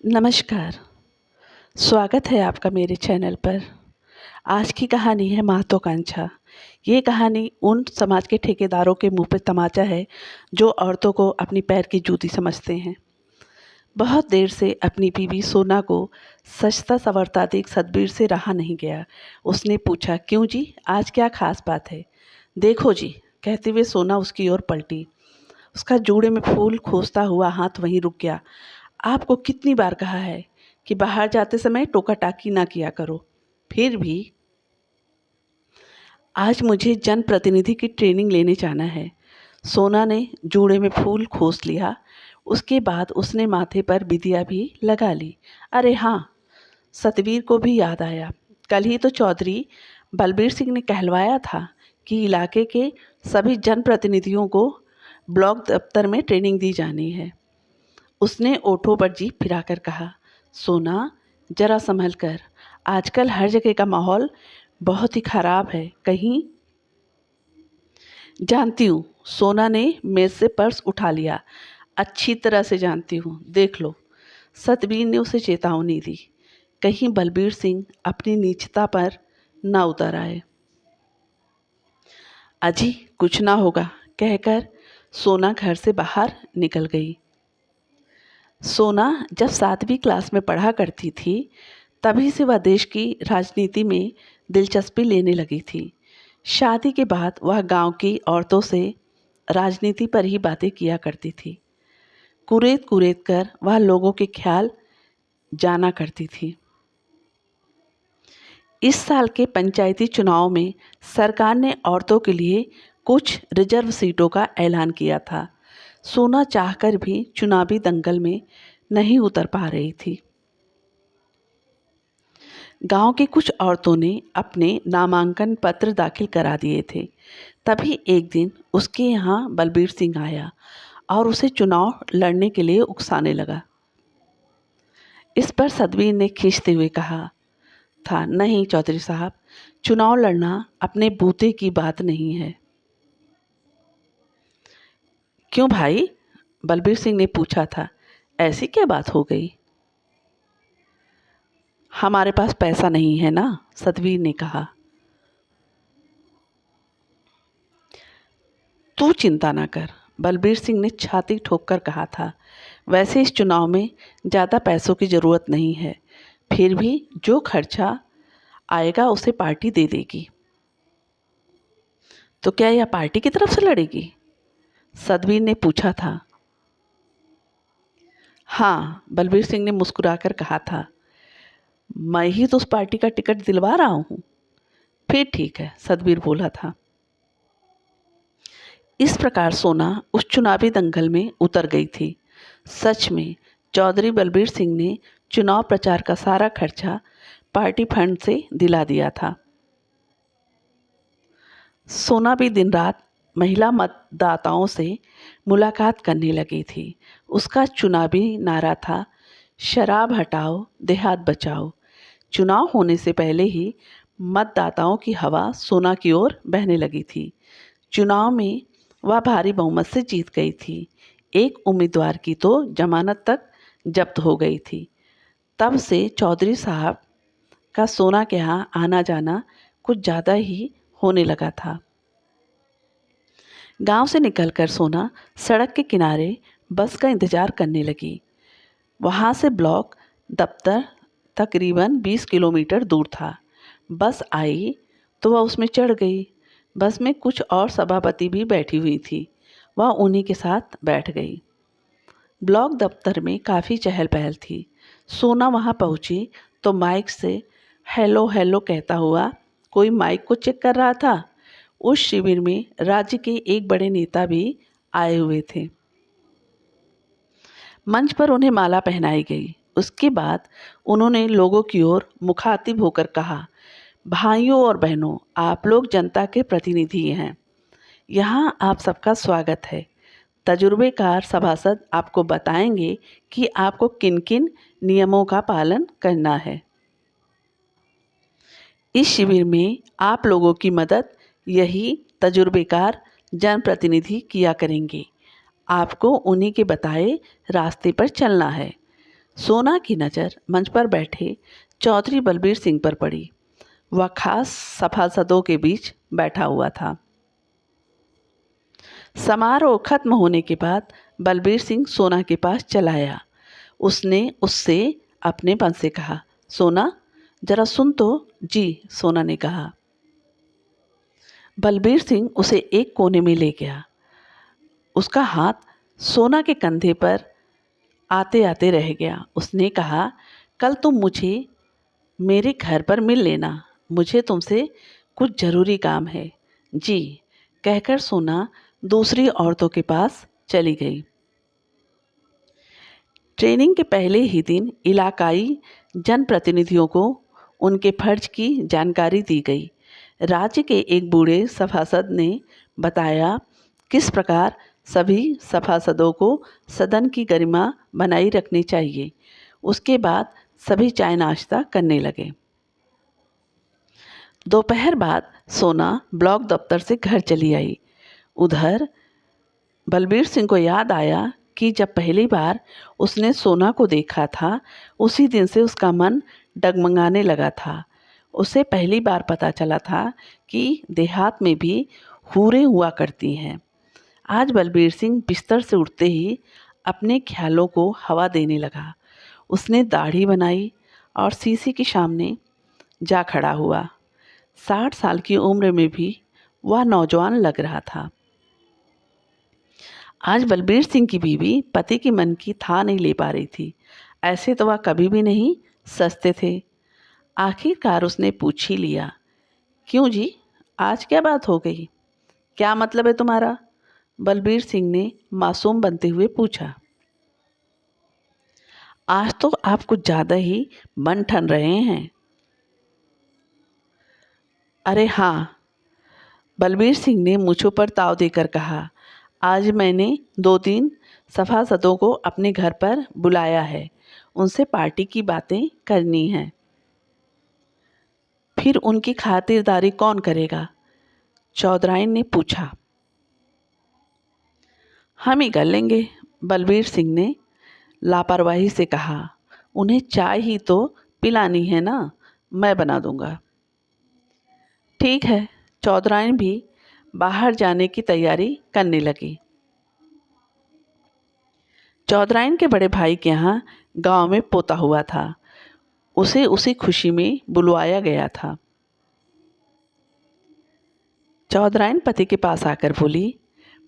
नमस्कार, स्वागत है आपका मेरे चैनल पर। आज की कहानी है महत्वाकांक्षा। ये कहानी उन समाज के ठेकेदारों के मुंह पे तमाचा है जो औरतों को अपनी पैर की जूती समझते हैं। बहुत देर से अपनी बीवी सोना को सजता संवरता देख सतबीर से रहा नहीं गया। उसने पूछा, क्यों जी, आज क्या खास बात है? देखो जी, कहते हुए सोना उसकी ओर पलटी। उसका जूड़े में फूल खोसता हुआ हाथ वहीं रुक गया। आपको कितनी बार कहा है कि बाहर जाते समय टोका टाकी ना किया करो। फिर भी आज मुझे जनप्रतिनिधि की ट्रेनिंग लेने जाना है। सोना ने जूड़े में फूल खोस लिया। उसके बाद उसने माथे पर बिंदिया भी लगा ली। अरे हाँ, सतवीर को भी याद आया। कल ही तो चौधरी बलबीर सिंह ने कहलवाया था कि इलाके के सभी जनप्रतिनिधियों को ब्लॉक दफ्तर में ट्रेनिंग दी जानी है। उसने ओठों पर जीभ फिराकर कहा, सोना जरा संभल कर, आजकल हर जगह का माहौल बहुत ही खराब है। कहीं जानती हूँ। सोना ने मेज से पर्स उठा लिया। अच्छी तरह से जानती हूँ, देख लो। सतबीर ने उसे चेतावनी दी, कहीं बलबीर सिंह अपनी नीचता पर न उतर आए। अजी कुछ ना होगा, कहकर सोना घर से बाहर निकल गई। सोना जब 7वीं क्लास में पढ़ा करती थी, तभी से वह देश की राजनीति में दिलचस्पी लेने लगी थी। शादी के बाद वह गांव की औरतों से राजनीति पर ही बातें किया करती थी। कुरेद कुरेद कर वह लोगों के ख्याल जाना करती थी। इस साल के पंचायती चुनाव में सरकार ने औरतों के लिए कुछ रिजर्व सीटों का ऐलान किया था। सोना चाहकर भी चुनावी दंगल में नहीं उतर पा रही थी। गांव की कुछ औरतों ने अपने नामांकन पत्र दाखिल करा दिए थे। तभी एक दिन उसके यहाँ बलबीर सिंह आया और उसे चुनाव लड़ने के लिए उकसाने लगा। इस पर सतबीर ने खींचते हुए कहा था, नहीं चौधरी साहब, चुनाव लड़ना अपने बूते की बात नहीं है। क्यों भाई? बलबीर सिंह ने पूछा था। ऐसी क्या बात हो गई? हमारे पास पैसा नहीं है ना, सतबीर ने कहा। तू चिंता ना कर, बलबीर सिंह ने छाती ठोककर कहा था। वैसे इस चुनाव में ज़्यादा पैसों की ज़रूरत नहीं है, फिर भी जो खर्चा आएगा उसे पार्टी दे देगी। तो क्या यह पार्टी की तरफ से लड़ेगी? सतबीर ने पूछा था। हाँ, बलबीर सिंह ने मुस्कुराकर कहा था। मैं ही तो उस पार्टी का टिकट दिलवा रहा हूँ। फिर ठीक है, सतबीर बोला था। इस प्रकार सोना उस चुनावी दंगल में उतर गई थी। सच में चौधरी बलबीर सिंह ने चुनाव प्रचार का सारा खर्चा पार्टी फंड से दिला दिया था। सोना भी दिन रात महिला मतदाताओं से मुलाकात करने लगी थी। उसका चुनावी नारा था, शराब हटाओ, देहात बचाओ। चुनाव होने से पहले ही मतदाताओं की हवा सोना की ओर बहने लगी थी। चुनाव में वह भारी बहुमत से जीत गई थी। एक उम्मीदवार की तो जमानत तक जब्त हो गई थी। तब से चौधरी साहब का सोना के यहाँ आना जाना कुछ ज़्यादा ही होने लगा था। गांव से निकलकर सोना सड़क के किनारे बस का इंतज़ार करने लगी। वहाँ से ब्लॉक दफ्तर तकरीबन 20 किलोमीटर दूर था। बस आई तो वह उसमें चढ़ गई। बस में कुछ और सभापति भी बैठी हुई थी। वह उन्हीं के साथ बैठ गई। ब्लॉक दफ्तर में काफ़ी चहल पहल थी। सोना वहाँ पहुँची तो माइक से हेलो हेलो कहता हुआ कोई माइक को चेक कर रहा था। उस शिविर में राज्य के एक बड़े नेता भी आए हुए थे। मंच पर उन्हें माला पहनाई गई। उसके बाद उन्होंने लोगों की ओर मुखातिब होकर कहा, भाइयों और बहनों, आप लोग जनता के प्रतिनिधि हैं। यहाँ आप सबका स्वागत है। तजुर्बेकार सभासद आपको बताएंगे कि आपको किन किन नियमों का पालन करना है। इस शिविर में आप लोगों की मदद यही तजुर्बेकार जनप्रतिनिधि किया करेंगे। आपको उन्हीं के बताए रास्ते पर चलना है। सोना की नज़र मंच पर बैठे चौधरी बलबीर सिंह पर पड़ी। वह खास सभासदों के बीच बैठा हुआ था। समारोह खत्म होने के बाद बलबीर सिंह सोना के पास चला आया। उसने उससे अपनेपन से कहा, सोना जरा सुन तो। जी, सोना ने कहा। बलबीर सिंह उसे एक कोने में ले गया। उसका हाथ सोना के कंधे पर आते आते रह गया। उसने कहा, कल तुम मुझे मेरे घर पर मिल लेना, मुझे तुमसे कुछ ज़रूरी काम है। जी, कहकर सोना दूसरी औरतों के पास चली गई। ट्रेनिंग के पहले ही दिन इलाकाई जनप्रतिनिधियों को उनके फर्ज की जानकारी दी गई। राज्य के एक बूढ़े सभासद ने बताया किस प्रकार सभी सभासदों को सदन की गरिमा बनाए रखनी चाहिए। उसके बाद सभी चाय नाश्ता करने लगे। दोपहर बाद सोना ब्लॉक दफ्तर से घर चली आई। उधर बलबीर सिंह को याद आया कि जब पहली बार उसने सोना को देखा था, उसी दिन से उसका मन डगमगाने लगा था। उसे पहली बार पता चला था कि देहात में भी हूरें हुआ करती हैं। आज बलबीर सिंह बिस्तर से उठते ही अपने ख्यालों को हवा देने लगा। उसने दाढ़ी बनाई और शीशे के सामने जा खड़ा हुआ। 60 साल की उम्र में भी वह नौजवान लग रहा था। आज बलबीर सिंह की बीवी पति के मन की था नहीं ले पा रही थी। ऐसे तो वह कभी भी नहीं सचते थे। आखिरकार उसने पूछ ही लिया, क्यों जी, आज क्या बात हो गई? क्या मतलब है तुम्हारा? बलबीर सिंह ने मासूम बनते हुए पूछा। आज तो आप कुछ ज़्यादा ही बन ठन रहे हैं। अरे हाँ, बलबीर सिंह ने मूँछों पर ताव देकर कहा, आज मैंने 2-3 सभासदों को अपने घर पर बुलाया है। उनसे पार्टी की बातें करनी हैं। फिर उनकी खातिरदारी कौन करेगा? चौधराइन ने पूछा। हम ही कर लेंगे, बलबीर सिंह ने लापरवाही से कहा। उन्हें चाय ही तो पिलानी है ना, मैं बना दूंगा। ठीक है। चौधराइन भी बाहर जाने की तैयारी करने लगी। चौधराइन के बड़े भाई के यहाँ गांव में पोता हुआ था। उसे उसी खुशी में बुलवाया गया था। चौधराइन पति के पास आकर बोली,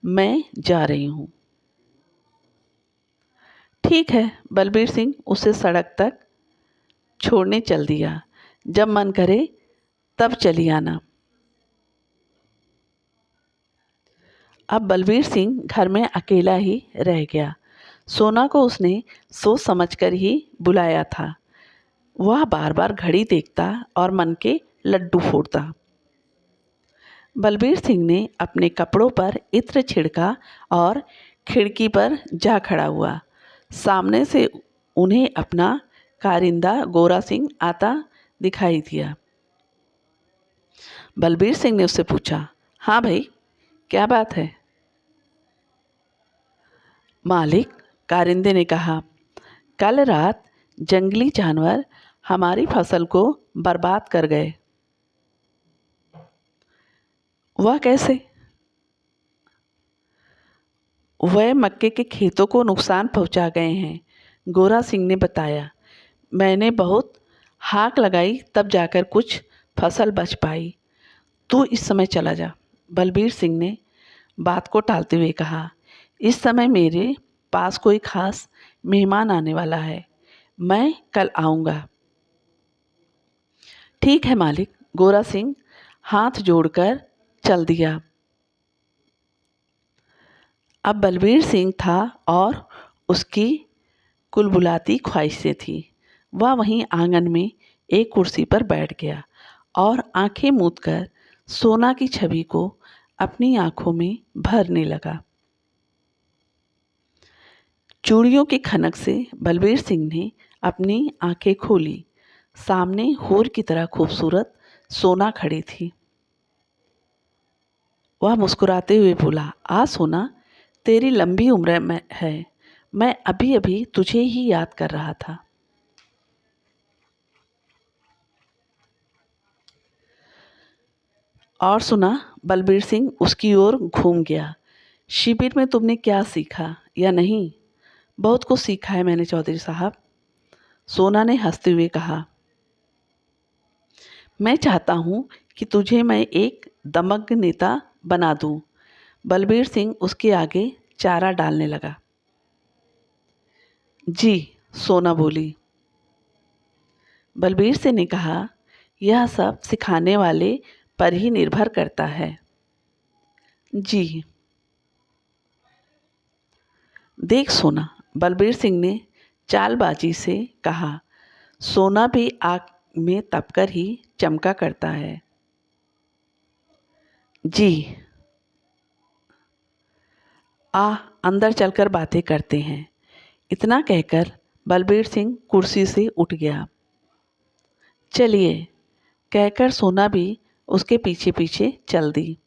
मैं जा रही हूँ। ठीक है, बलबीर सिंह उसे सड़क तक छोड़ने चल दिया। जब मन करे तब चली आना। अब बलबीर सिंह घर में अकेला ही रह गया। सोना को उसने सोच समझकर ही बुलाया था। वह बार बार घड़ी देखता और मन के लड्डू फोड़ता। बलबीर सिंह ने अपने कपड़ों पर इत्र छिड़का और खिड़की पर जा खड़ा हुआ। सामने से उन्हें अपना कारिंदा गोरा सिंह आता दिखाई दिया। बलबीर सिंह ने उससे पूछा, हाँ भाई, क्या बात है? मालिक, कारिंदे ने कहा, कल रात जंगली जानवर हमारी फसल को बर्बाद कर गए। वह कैसे? वह मक्के के खेतों को नुकसान पहुंचा गए हैं, गोरा सिंह ने बताया। मैंने बहुत हाक लगाई तब जाकर कुछ फसल बच पाई। तू इस समय चला जा, बलबीर सिंह ने बात को टालते हुए कहा। इस समय मेरे पास कोई खास मेहमान आने वाला है, मैं कल आऊँगा। ठीक है मालिक, गोरा सिंह हाथ जोड़कर चल दिया। अब बलबीर सिंह था और उसकी कुलबुलाती ख्वाहिशें थी। वह वहीं आंगन में एक कुर्सी पर बैठ गया और आंखें मूंद कर सोना की छवि को अपनी आंखों में भरने लगा। चूड़ियों की खनक से बलबीर सिंह ने अपनी आंखें खोली। सामने हूर की तरह खूबसूरत सोना खड़ी थी। वह मुस्कुराते हुए बोला, आ सोना, तेरी लंबी उम्र में है, मैं अभी अभी तुझे ही याद कर रहा था। और सुना? बलबीर सिंह उसकी ओर घूम गया। शिविर में तुमने क्या सीखा या नहीं? बहुत कुछ सीखा है मैंने चौधरी साहब, सोना ने हंसते हुए कहा। मैं चाहता हूँ कि तुझे मैं एक दमग्न नेता बना दूँ। बलबीर सिंह उसके आगे चारा डालने लगा। जी, सोना बोली। बलबीर सिंह ने कहा, यह सब सिखाने वाले पर ही निर्भर करता है। जी। देख सोना, बलबीर सिंह ने चालबाजी से कहा, सोना भी आग में तपकर ही चमका करता है। जी। अंदर चलकर बातें करते हैं। इतना कहकर बलबीर सिंह कुर्सी से उठ गया। चलिए, कहकर सोना भी उसके पीछे पीछे चल दी।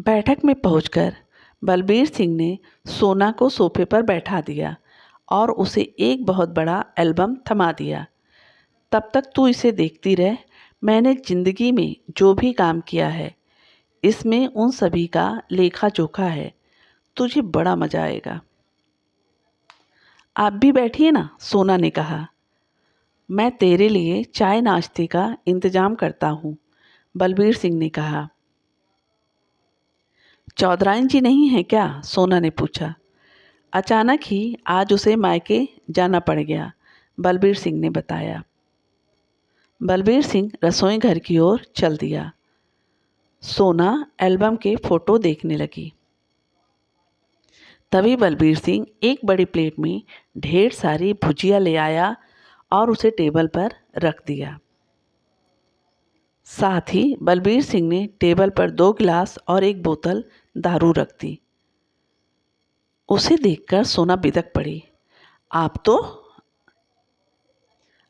बैठक में पहुंचकर बलबीर सिंह ने सोना को सोफे पर बैठा दिया और उसे एक बहुत बड़ा एल्बम थमा दिया। तब तक तू इसे देखती रह। मैंने जिंदगी में जो भी काम किया है, इसमें उन सभी का लेखा जोखा है। तुझे बड़ा मजा आएगा। आप भी बैठिए ना, सोना ने कहा। मैं तेरे लिए चाय नाश्ते का इंतजाम करता हूँ, बलबीर सिंह ने कहा। चौधराइन जी नहीं है क्या? सोना ने पूछा। अचानक ही आज उसे मायके जाना पड़ गया, बलबीर सिंह ने बताया। बलबीर सिंह रसोई घर की ओर चल दिया। सोना एल्बम के फोटो देखने लगी। तभी बलबीर सिंह एक बड़ी प्लेट में ढेर सारी भुजिया ले आया और उसे टेबल पर रख दिया। साथ ही बलबीर सिंह ने टेबल पर 2 गिलास और एक बोतल दारू रख दी। उसे देखकर सोना बिदक पड़ी। आप तो?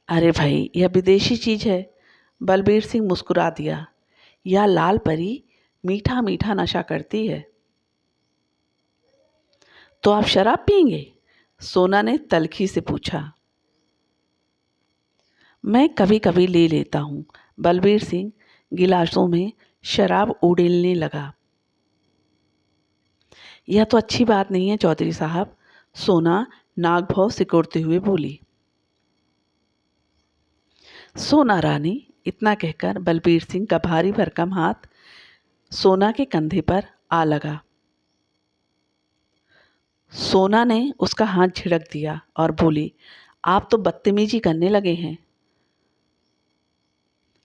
अरे भाई, यह विदेशी चीज़ है, बलबीर सिंह मुस्कुरा दिया। यह लाल परी मीठा मीठा नशा करती है। तो आप शराब पिएंगे? सोना ने तल्खी से पूछा। मैं कभी कभी ले लेता हूँ, बलबीर सिंह गिलासों में शराब उड़ेलने लगा। यह तो अच्छी बात नहीं है चौधरी साहब, सोना नागभौं सिकोड़ते हुए बोली। सोना रानी, इतना कहकर बलबीर सिंह का भारी भरकम हाथ सोना के कंधे पर आ लगा। सोना ने उसका हाथ झिड़क दिया और बोली, आप तो बदतमीजी करने लगे हैं।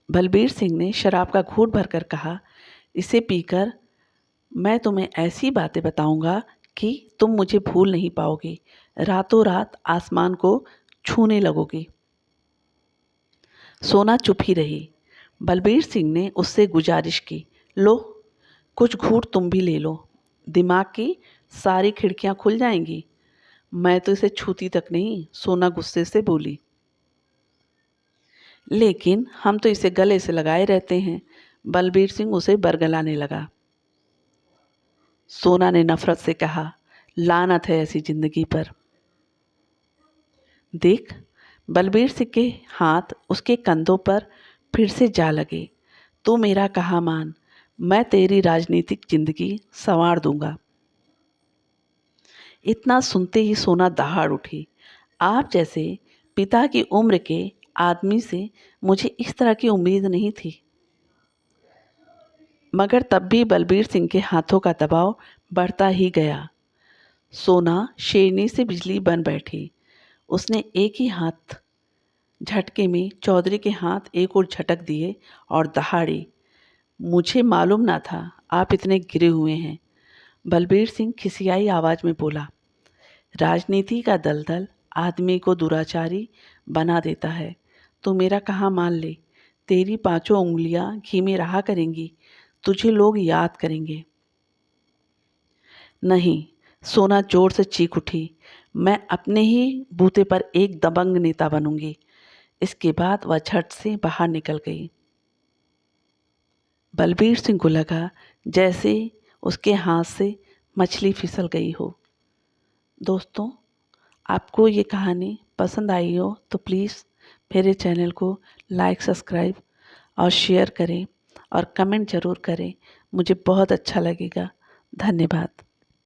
बलबीर सिंह ने शराब का घूंट भरकर कहा, इसे पीकर मैं तुम्हें ऐसी बातें बताऊंगा कि तुम मुझे भूल नहीं पाओगी, रातों रात आसमान को छूने लगोगी। सोना चुप ही रही। बलबीर सिंह ने उससे गुजारिश की, लो कुछ घूंट तुम भी ले लो, दिमाग की सारी खिड़कियां खुल जाएंगी। मैं तो इसे छूती तक नहीं, सोना गुस्से से बोली। लेकिन हम तो इसे गले से लगाए रहते हैं, बलबीर सिंह उसे बरगलाने लगा। सोना ने नफरत से कहा, लानत है ऐसी जिंदगी पर। देख, बलबीर सिंह के हाथ उसके कंधों पर फिर से जा लगे। तू मेरा कहा मान, मैं तेरी राजनीतिक जिंदगी संवार दूंगा। इतना सुनते ही सोना दहाड़ उठी। आप जैसे पिता की उम्र के आदमी से मुझे इस तरह की उम्मीद नहीं थी। मगर तब भी बलबीर सिंह के हाथों का दबाव बढ़ता ही गया। सोना शेरनी से बिजली बन बैठी। उसने एक ही हाथ झटके में चौधरी के हाथ एक और झटक दिए और दहाड़ी, मुझे मालूम ना था आप इतने गिरे हुए हैं। बलबीर सिंह खिसियाई आवाज़ में बोला, राजनीति का दलदल आदमी को दुराचारी बना देता है। तू मेरा कहाँ मान ले, तेरी 5 उंगलियां घी में रहा करेंगी, तुझे लोग याद करेंगे। नहीं, सोना जोर से चीख उठी, मैं अपने ही बूते पर एक दबंग नेता बनूंगी। इसके बाद वह झट से बाहर निकल गई। बलबीर सिंह को लगा जैसे उसके हाथ से मछली फिसल गई हो। दोस्तों, आपको ये कहानी पसंद आई हो तो प्लीज़ मेरे चैनल को लाइक, सब्सक्राइब और शेयर करें और कमेंट ज़रूर करें। मुझे बहुत अच्छा लगेगा। धन्यवाद।